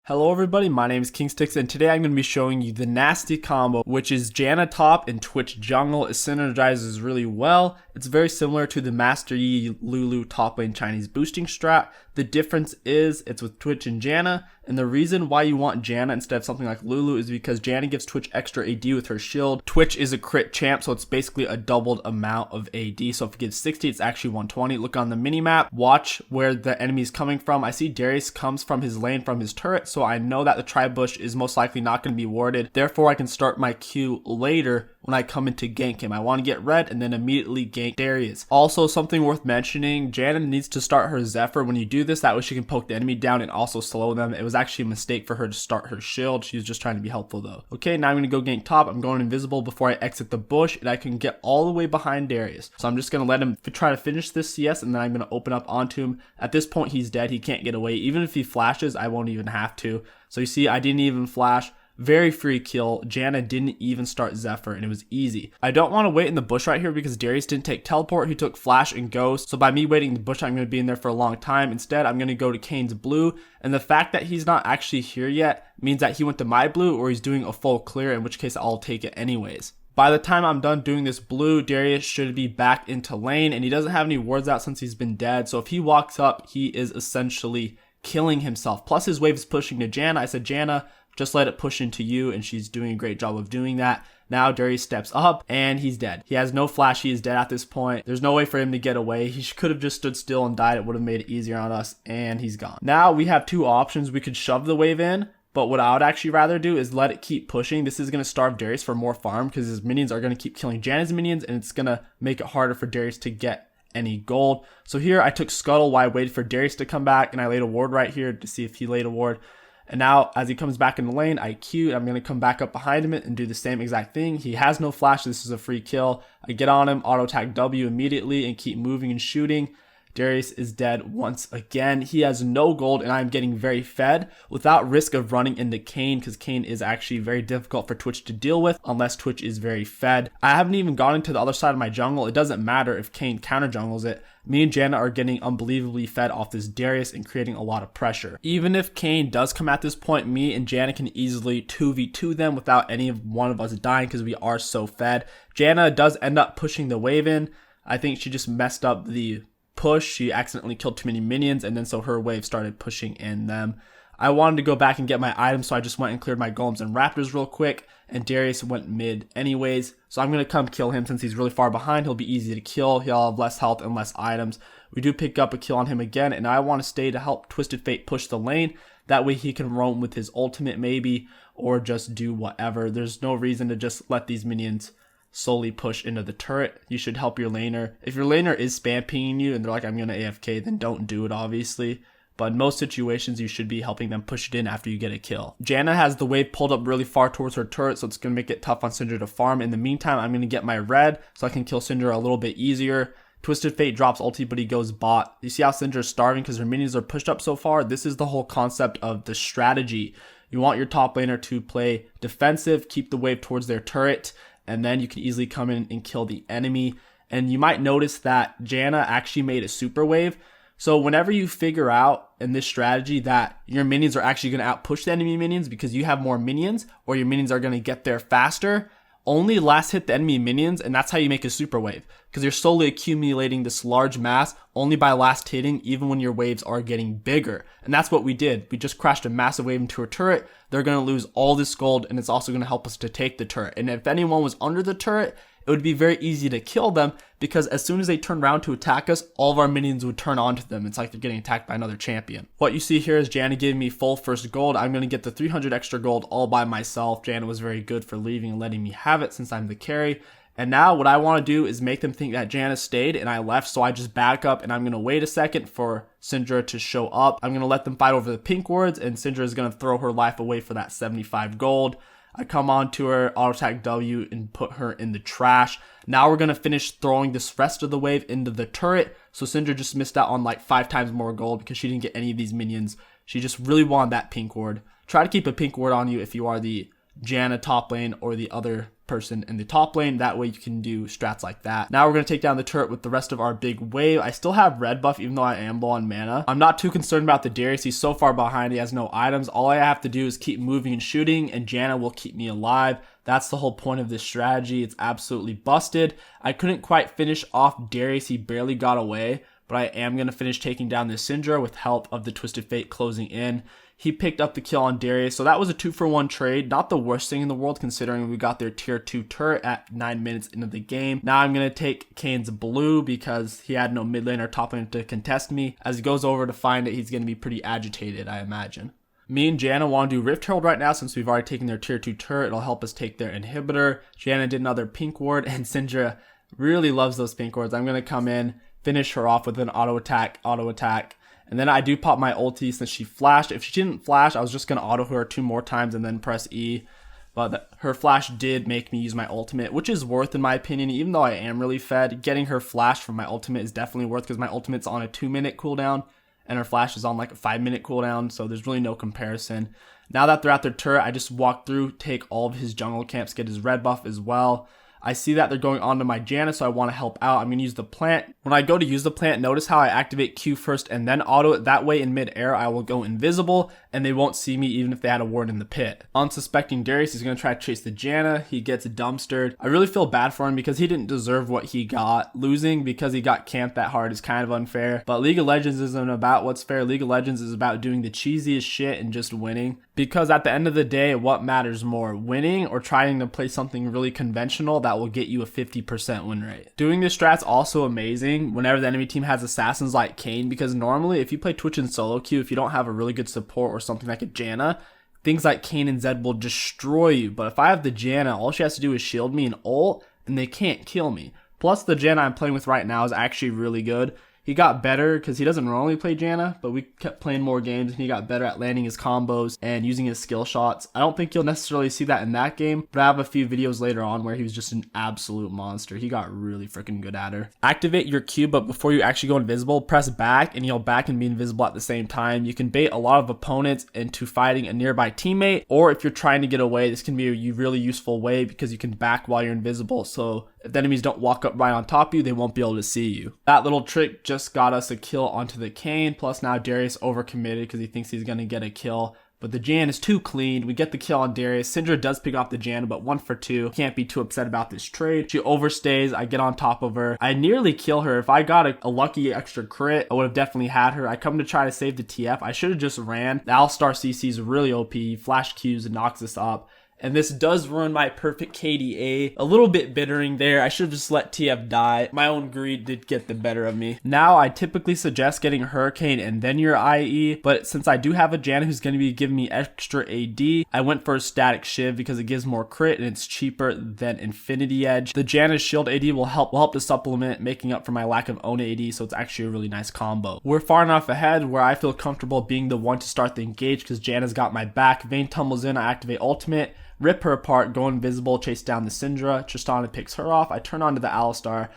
Hello everybody, my name is KingStix and today I'm going to be showing you the nasty combo, which is Janna top and Twitch Jungle. It synergizes really well. It's very similar to the Master Yi Lulu top lane Chinese boosting strat. The difference is it's with Twitch and Janna, and the reason why you want Janna instead of something like Lulu is because Janna gives Twitch extra AD with her shield. Twitch is a crit champ, so it's basically a doubled amount of AD. So if it gives 60, it's actually 120. Look on the minimap, watch where the enemy is coming from. I see Darius comes from his lane from his turret, so I know that the tri-bush is most likely not going to be warded. Therefore, I can start my Q later when I come in to gank him. I want to get red and then immediately gank Darius. Also, something worth mentioning, Janna needs to start her Zephyr when you do this. That way she can poke the enemy down and also slow them. It was actually a mistake for her to start her shield. She was just trying to be helpful though. Okay, now I'm going to go gank top. I'm going invisible before I exit the bush and I can get all the way behind Darius. So I'm just going to let him try to finish this CS and then I'm going to open up onto him. At this point, he's dead. He can't get away. Even if he flashes, I won't even have to. So you see, I didn't even flash. Very free kill. Janna didn't even start Zephyr and it was easy. I don't want to wait in the bush right here because Darius didn't take teleport. He took flash and ghost. So by me waiting in the bush, I'm going to be in there for a long time. Instead, I'm going to go to Kane's blue. And the fact that he's not actually here yet means that he went to my blue or he's doing a full clear, in which case I'll take it anyways. By the time I'm done doing this blue, Darius should be back into lane and he doesn't have any wards out since he's been dead. So if he walks up, he is essentially killing himself. Plus his wave is pushing to Janna. I said, Janna, just let it push into you, and she's doing a great job of doing that. Now Darius steps up and he's dead. He has no flash. He is dead at this point. There's no way for him to get away. He could have just stood still and died. It would have made it easier on us, and he's gone. Now we have two options. We could shove the wave in, but what I would actually rather do is let it keep pushing. This is going to starve Darius for more farm because his minions are going to keep killing Janna's minions, and it's going to make it harder for Darius to get any gold. So here I took Scuttle while I waited for Darius to come back, and I laid a ward right here to see if he laid a ward. And now as he comes back in the lane, I Q, and I'm going to come back up behind him and do the same exact thing. He has no flash. This is a free kill. I get on him, auto attack W immediately and keep moving and shooting. Darius is dead once again. He has no gold and I'm getting very fed without risk of running into Kane, because Kane is actually very difficult for Twitch to deal with unless Twitch is very fed. I haven't even gotten to the other side of my jungle. It doesn't matter if Kane counter jungles it. Me and Janna are getting unbelievably fed off this Darius and creating a lot of pressure. Even if Kane does come at this point, me and Janna can easily 2v2 them without any of one of us dying because we are so fed. Janna does end up pushing the wave in. I think she just messed up the push. She accidentally killed too many minions, and then so her wave started pushing in them. I wanted to go back and get my items, so I just went and cleared my golems and raptors real quick, and Darius went mid anyways. So I'm going to come kill him since he's really far behind. He'll be easy to kill. He'll have less health and less items. We do pick up a kill on him again, and I want to stay to help Twisted Fate push the lane. That way he can roam with his ultimate maybe, or just do whatever. There's no reason to just let these minions solely push into the turret. You should help your laner. If your laner is spam pinging you and they're like, I'm going to AFK, then don't do it obviously. But in most situations, you should be helping them push it in after you get a kill. Janna has the wave pulled up really far towards her turret, so it's going to make it tough on Syndra to farm. In the meantime, I'm going to get my red so I can kill Syndra a little bit easier. Twisted Fate drops ulti, but he goes bot. You see how Syndra is starving because her minions are pushed up so far? This is the whole concept of the strategy. You want your top laner to play defensive, keep the wave towards their turret, and then you can easily come in and kill the enemy. And you might notice that Janna actually made a super wave. So whenever you figure out in this strategy that your minions are actually going to outpush the enemy minions because you have more minions, or your minions are going to get there faster, only last hit the enemy minions, and that's how you make a super wave. Because you're slowly accumulating this large mass only by last hitting, even when your waves are getting bigger. And that's what we did. We just crashed a massive wave into a turret. They're going to lose all this gold, and it's also going to help us to take the turret. And if anyone was under the turret, it would be very easy to kill them, because as soon as they turn around to attack us, all of our minions would turn onto them. It's like they're getting attacked by another champion. What you see here is Janna giving me full first gold. I'm going to get the 300 extra gold all by myself. Janna was very good for leaving and letting me have it since I'm the carry. And now what I want to do is make them think that Janna stayed and I left, so I just back up and I'm going to wait a second for Syndra to show up. I'm going to let them fight over the pink wards, and Syndra is going to throw her life away for that 75 gold. I come on to her, auto attack W, and put her in the trash. Now we're going to finish throwing this rest of the wave into the turret. So Syndra just missed out on like 5 times more gold because she didn't get any of these minions. She just really wanted that pink ward. Try to keep a pink ward on you if you are the Janna top lane or the other person in the top lane. That way you can do strats like that. Now we're going to take down the turret with the rest of our big wave. I still have red buff even though I am low on mana. I'm not too concerned about the Darius. He's so far behind, he has no items. All I have to do is keep moving and shooting, and Janna will keep me alive. That's the whole point of this strategy. It's absolutely busted. I couldn't quite finish off Darius. He barely got away, but I am going to finish taking down the Syndra with help of the Twisted Fate closing in. He picked up the kill on Darius, so that was a 2-for-1 trade. Not the worst thing in the world considering we got their tier 2 turret at 9 minutes into the game. Now I'm going to take Kane's blue because he had no mid lane or top lane to contest me. As he goes over to find it, he's going to be pretty agitated, I imagine. Me and Janna want to do Rift Herald right now since we've already taken their tier 2 turret. It'll help us take their inhibitor. Janna did another pink ward, and Syndra really loves those pink wards. I'm going to come in, finish her off with an auto attack. And then I do pop my ulti since she flashed. If she didn't flash, I was just going to auto her 2 more times and then press E. But her flash did make me use my ultimate, which is worth in my opinion. Even though I am really fed, getting her flash from my ultimate is definitely worth because my ultimate's on a 2-minute cooldown and her flash is on like a 5-minute cooldown. So there's really no comparison. Now that they're at their turret, I just walk through, take all of his jungle camps, get his red buff as well. I see that they're going onto my Janna, so I want to help out. I'm going to use the plant. When I go to use the plant, notice how I activate Q first and then auto it. That way in mid-air, I will go invisible and they won't see me even if they had a ward in the pit. Unsuspecting Darius is going to try to chase the Janna. He gets dumpstered. I really feel bad for him because he didn't deserve what he got. Losing because he got camped that hard is kind of unfair. But League of Legends isn't about what's fair. League of Legends is about doing the cheesiest shit and just winning. Because at the end of the day, what matters more? Winning or trying to play something really conventional that will get you a 50% win rate. Doing this strat's also amazing whenever the enemy team has assassins like Kane, because normally if you play Twitch in solo queue, if you don't have a really good support or something like a Janna, things like Kane and Zed will destroy you. But if I have the Janna, all she has to do is shield me and ult, and they can't kill me. Plus the Janna I'm playing with right now is actually really good. He got better because he doesn't normally play Janna, but we kept playing more games and he got better at landing his combos and using his skill shots. I don't think you'll necessarily see that in that game, but I have a few videos later on where he was just an absolute monster. He got really freaking good at her. Activate your Q, but before you actually go invisible, press back and you'll back and be invisible at the same time. You can bait a lot of opponents into fighting a nearby teammate, or if you're trying to get away, this can be a really useful way because you can back while you're invisible. So if the enemies don't walk up right on top of you, they won't be able to see you. That little trick just got us a kill onto the Kane, plus now Darius overcommitted because he thinks he's going to get a kill. But the Jan is too clean. We get the kill on Darius. Syndra does pick off the Jan, but 1 for 2. Can't be too upset about this trade. She overstays. I get on top of her. I nearly kill her. If I got a lucky extra crit, I would have definitely had her. I come to try to save the TF. I should have just ran. The Alistar CC is really OP. Flash Qs and knocks us up. And this does ruin my perfect KDA. A little bit bittering there. I should have just let TF die. My own greed did get the better of me. Now, I typically suggest getting Hurricane and then your IE. But since I do have a Janna who's going to be giving me extra AD, I went for a Static Shiv because it gives more crit and it's cheaper than Infinity Edge. The Janna's Shield AD will help to supplement making up for my lack of own AD. So it's actually a really nice combo. We're far enough ahead where I feel comfortable being the one to start the engage because Janna's got my back. Vayne tumbles in. I activate ultimate. Rip her apart, go invisible, chase down the Syndra. Tristana picks her off. I turn on to the Alistar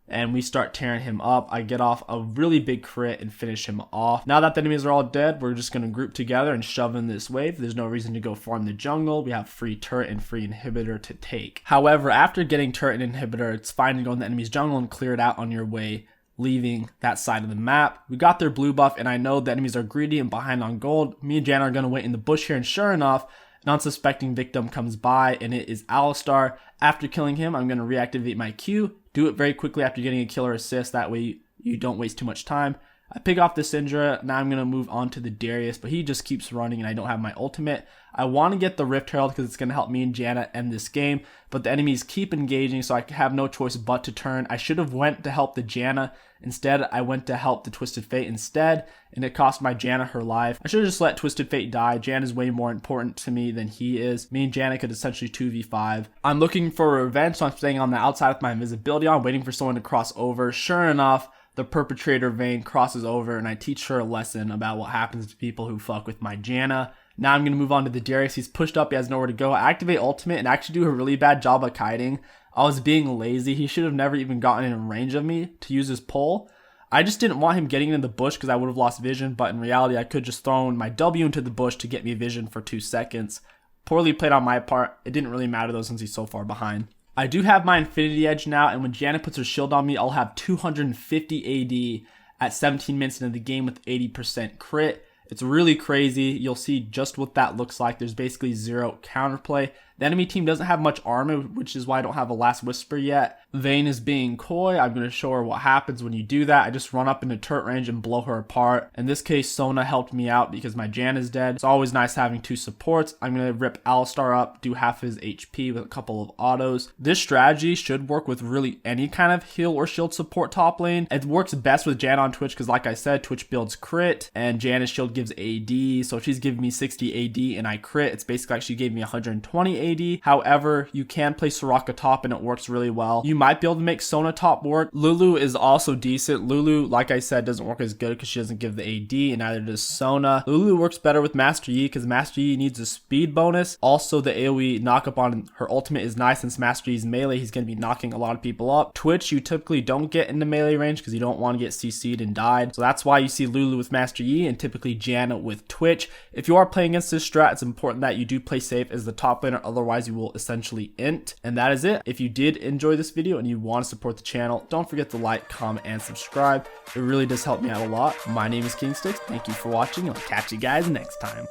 and we start tearing him up. I get off a really big crit and finish him off. Now that the enemies are all dead, we're just going to group together and shove in this wave. There's no reason to go farm the jungle. We have free turret and free inhibitor to take. However, after getting turret and inhibitor, it's fine to go in the enemy's jungle and clear it out on your way, leaving that side of the map. We got their blue buff and I know the enemies are greedy and behind on gold. Me and Janna are going to wait in the bush here, and sure enough, an unsuspecting victim comes by and it is Alistar. After killing him, I'm going to reactivate my Q. Do it very quickly after getting a killer assist. That way you don't waste too much time. I pick off the Syndra. Now I'm going to move on to the Darius, but he just keeps running and I don't have my ultimate. I want to get the Rift Herald because it's going to help me and Janna end this game, but the enemies keep engaging, so I have no choice but to turn. I should have went to help the Janna. Instead, I went to help the Twisted Fate instead, and it cost my Janna her life. I should have just let Twisted Fate die. Janna is way more important to me than he is. Me and Janna could essentially 2v5. I'm looking for revenge, so I'm staying on the outside with my invisibility on, waiting for someone to cross over. Sure enough, the perpetrator Vayne crosses over, and I teach her a lesson about what happens to people who fuck with my Janna. Now I'm going to move on to the Darius. He's pushed up. He has nowhere to go. I activate ultimate and actually do a really bad job of kiting. I was being lazy. He should have never even gotten in range of me to use his pull. I just didn't want him getting in the bush because I would have lost vision, but in reality I could just throw my W into the bush to get me vision for 2 seconds. Poorly played on my part. It didn't really matter though since he's so far behind. I do have my Infinity Edge now, and when Janna puts her shield on me, I'll have 250 AD at 17 minutes into the game with 80% crit. It's really crazy. You'll see just what that looks like. There's basically zero counterplay. The enemy team doesn't have much armor, which is why I don't have a Last Whisper yet. Vayne is being coy. I'm going to show her what happens when you do that. I just run up into turret range and blow her apart. In this case, Sona helped me out because my Janna is dead. It's always nice having two supports. I'm going to rip Alistar up, do half his HP with a couple of autos. This strategy should work with really any kind of heal or shield support top lane. It works best with Janna on Twitch because, like I said, Twitch builds crit and Janna's shield gives AD. So if she's giving me 60 AD and I crit, it's basically like she gave me 120 AD. However, you can play Soraka top and it works really well. You might be able to make Sona top work. Lulu is also decent. Lulu, like I said, doesn't work as good because she doesn't give the AD, and neither does Sona. Lulu works better with Master Yi because Master Yi needs a speed bonus. Also, the AoE knock up on her ultimate is nice since Master Yi's melee. He's going to be knocking a lot of people up. Twitch, you typically don't get into melee range because you don't want to get CC'd and died. So that's why you see Lulu with Master Yi and typically Janna with Twitch. If you are playing against this strat, it's important that you do play safe as the top laner, otherwise you will essentially int. And that is it. If you did enjoy this video and you want to support the channel, don't forget to like, comment, and subscribe. It really does help me out a lot. My name is KingStix. Thank you for watching. I'll catch you guys next time.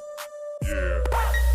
Yeah.